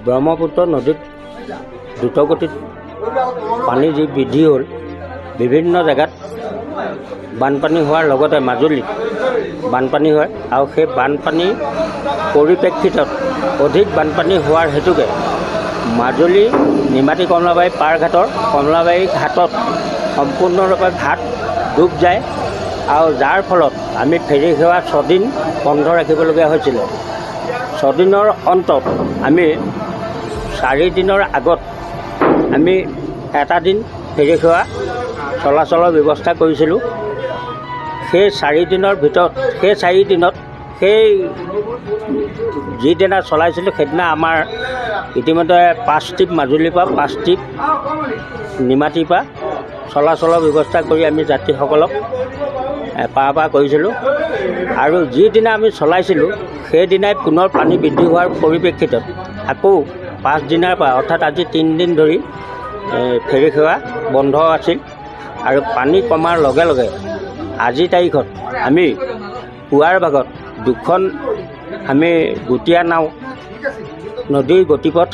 ব্ৰহ্মপুত্ৰ নদীত দ্ৰুতগতিত পানী যি বৃদ্ধি হ'ল, বিভিন্ন জেগাত বানপানী হোৱাৰ লগতে মাজুলীত বানপানী হয় আৰু সেই বানপানীৰ পৰিপ্ৰেক্ষিতত অধিক বানপানী হোৱাৰ হেতুকে মাজুলী নিমাতী কমলাবাৰী পাৰঘাটৰ কমলাবাৰী ঘাটত সম্পূৰ্ণৰূপে ঘাট ডুব যায় আৰু যাৰ ফলত আমি ফেৰী সেৱা 6 দিন বন্ধ ৰাখিবলগীয়া হৈছিলে। 6 দিনৰ অন্তত আমি 4 দিনৰ আগত আমি এটা দিন ফেৰী সেৱা চলাচলৰ ব্যৱস্থা কৰিছিলোঁ। সেই 4 দিনৰ ভিতৰত সেই যিদিনা চলাইছিলোঁ সেইদিনা আমাৰ ইতিমধ্যে 5 ট্ৰিপ মাজুলীৰ পৰা 5 ট্ৰিপ নিমাতীৰ পৰা চলাচলৰ ব্যৱস্থা কৰি আমি যাত্ৰীসকলক পাৰ কৰিছিলোঁ। আৰু যিদিনা আমি চলাইছিলোঁ সেইদিনাই পুনৰ পানী বৃদ্ধি হোৱাৰ পৰিপ্ৰেক্ষিতত আকৌ 5 দিনৰ পৰা অৰ্থাৎ আজি 3 দিন ধৰি ফেৰী সেৱা বন্ধ আছিল। আৰু পানী কমাৰ লগে লগে আজিৰ তাৰিখত আমি পুৱাৰ ভাগত 2খন আমি গুটীয়া নাও নদীৰ গতিপথ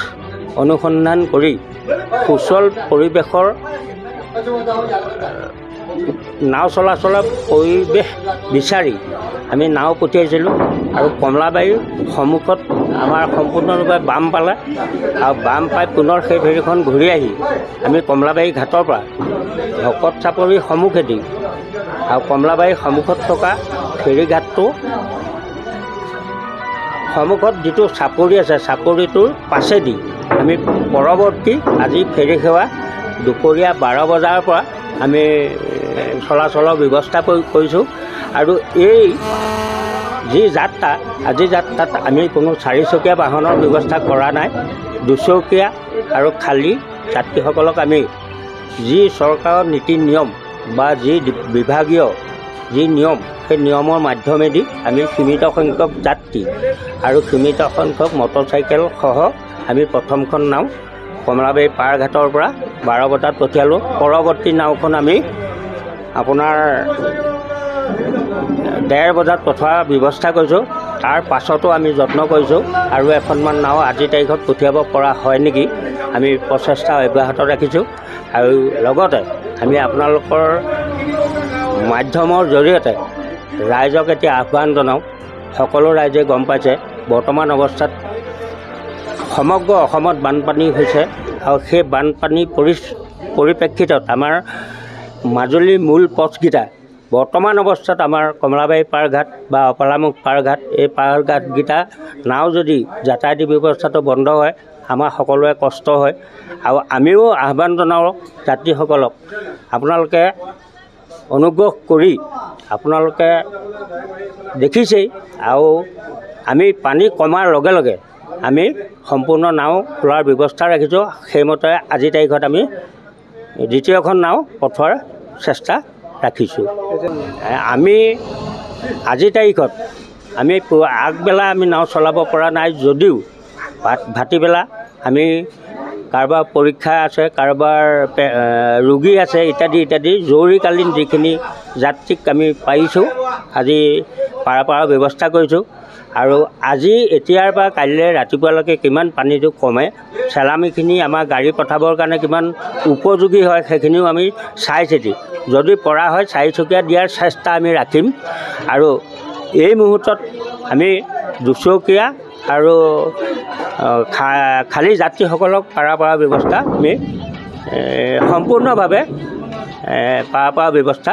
অনুসন্ধান কৰি সুচল পৰিৱেশৰ নাও চলাচলৰ পৰিৱেশ বিচাৰি আমি নাও পঠিয়াইছিলোঁ। আৰু কমলাবাৰীৰ সন্মুখত আমাৰ সম্পূৰ্ণৰূপে বাম পালে আৰু বাম পাই পুনৰ সেই ফেৰীখন ঘূৰি আহি আমি কমলাবাৰী ঘাটৰ পৰা ভকত চাপৰিৰ সন্মুখেদি আৰু কমলাবাৰীৰ সন্মুখত থকা ফেৰী ঘাটটো সন্মুখত যিটো চাপৰি আছে চাপৰিটোৰ পাছেদি আমি পৰৱৰ্তী আজি ফেৰী সেৱা দুপৰীয়া 12 বজাৰ পৰা আমি চলাচলৰ ব্যৱস্থা কৰিছোঁ। আৰু এই যি যাত্ৰা আজি যাত্ৰাত আমি কোনো 4চকীয়া বাহনৰ ব্যৱস্থা কৰা নাই। 2চকীয়া আৰু খালী যাত্ৰীসকলক আমি যি চৰকাৰৰ নীতি নিয়ম বা যি বিভাগীয় যি নিয়ম সেই নিয়মৰ মাধ্যমেদি আমি সীমিত সংখ্যক যাত্ৰী আৰু সীমিত সংখ্যক মটৰচাইকেল সহ আমি প্ৰথমখন নাও কমলাবাৰী পাৰঘাটৰ পৰা 12 বজাত পঠিয়ালোঁ। পৰৱৰ্তী নাওখন আমি আপোনাৰ 1:30 বজাত পঠোৱাৰ ব্যৱস্থা কৰিছোঁ। তাৰ পাছতো আমি যত্ন কৰিছোঁ আৰু এখনমান নাও আজিৰ তাৰিখত পঠিয়াব পৰা হয় নেকি আমি প্ৰচেষ্টা অব্যাহত ৰাখিছোঁ। আৰু লগতে আমি আপোনালোকৰ মাধ্যমৰ জৰিয়তে ৰাইজক এতিয়া আহ্বান জনাওঁ। সকলো ৰাইজে গম পাইছে বৰ্তমান অৱস্থাত সমগ্ৰ অসমত বানপানী হৈছে আৰু সেই বানপানীৰ পৰিপ্ৰেক্ষিতত আমাৰ মাজুলীৰ মূল পথকেইটা বৰ্তমান অৱস্থাত আমাৰ কমলাবাৰী পাৰঘাট বা অপালামুখ পাৰঘাট এই পাৰঘাটকেইটা নাও যদি যাতায়াতী ব্যৱস্থাটো বন্ধ হয় আমাৰ সকলোৰে কষ্ট হয়। আৰু আমিও আহ্বান জনাওঁ যাত্ৰীসকলক আপোনালোকে অনুগ্ৰহ কৰি আপোনালোকে দেখিছেই আৰু আমি পানী কমাৰ লগে লগে আমি সম্পূৰ্ণ নাও খোলাৰ ব্যৱস্থা ৰাখিছোঁ। সেইমতে আজিৰ তাৰিখত আমি দ্বিতীয়খন নাও পঠোৱাৰ চেষ্টা ৰাখিছোঁ। আমি আজিৰ তাৰিখত আমি আগবেলা আমি নাও চলাব পৰা নাই যদিও ভাটিবেলা আমি কাৰোবাৰ পৰীক্ষা আছে কাৰোবাৰ ৰোগী আছে ইত্যাদি জৰুৰীকালীন যিখিনি যাত্ৰীক আমি পাৰিছোঁ আজি পাৰ ব্যৱস্থা কৰিছোঁ। আৰু আজি এতিয়াৰ পৰা কাইলৈ ৰাতিপুৱালৈকে কিমান পানীটো কমে চেলামীখিনি আমাৰ গাড়ী পঠাবৰ কাৰণে কিমান উপযোগী হয় সেইখিনিও আমি চাই চিতি যদি পৰা হয় 4চকীয়া দিয়াৰ চেষ্টা আমি ৰাখিম। আৰু এই মুহূৰ্তত আমি 2চকীয়া আৰু খালী যাত্ৰীসকলক পাৰ ব্যৱস্থা আমি সম্পূৰ্ণভাৱে পাৰ ব্যৱস্থা